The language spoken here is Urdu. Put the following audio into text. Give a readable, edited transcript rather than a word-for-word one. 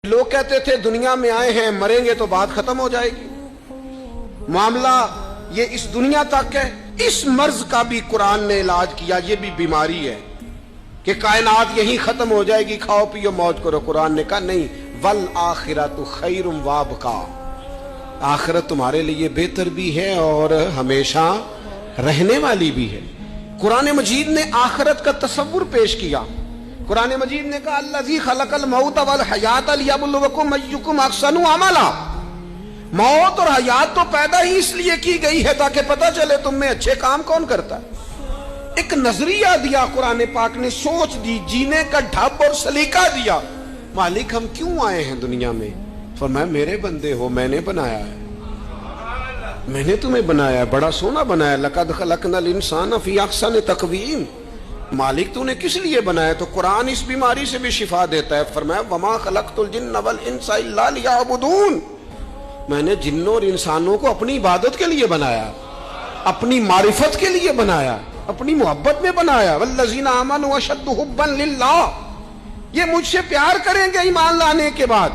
لوگ کہتے تھے دنیا میں آئے ہیں مریں گے تو بات ختم ہو جائے گی. معاملہ یہ اس دنیا تک ہے. اس مرض کا بھی قرآن نے علاج کیا. یہ بھی بیماری ہے کہ کائنات یہیں ختم ہو جائے گی, کھاؤ پیو موج کرو. قرآن نے کہا نہیں, والآخرۃ خیر وابقیٰ, آخرت تمہارے لیے بہتر بھی ہے اور ہمیشہ رہنے والی بھی ہے. قرآن مجید نے آخرت کا تصور پیش کیا. قرآن مجید نے کہا الذی خلق الموت والحیات لیبلوکم ایکم احسن عملا. موت اور حیات تو پیدا ہی اس لیے کی گئی ہے تاکہ پتہ چلے تم میں اچھے کام کون کرتا ہے. ایک نظریہ دیا قرآن پاک نے, سوچ دی, جینے کا ڈھب اور سلیقہ دیا. مالک ہم کیوں آئے ہیں دنیا میں؟ فرمایا میرے بندے ہو, میں نے بنایا ہے, میں نے تمہیں بنایا ہے, بڑا سونا بنایا. لقد خلقنا الانسان فی احسن تقویم. مالک تو نے کس لیے بنایا؟ تو قرآن اس بیماری سے بھی شفا دیتا ہے. فرمایا وما خلقت الجن والانس الا لیعبدون. میں نے جنوں اور انسانوں کو اپنی عبادت کے لیے بنایا, اپنی معرفت کے لیے بنایا, اپنی محبت میں بنایا. والذین آمنوا اشد حبا للہ, یہ مجھ سے پیار کریں گے ایمان لانے کے بعد.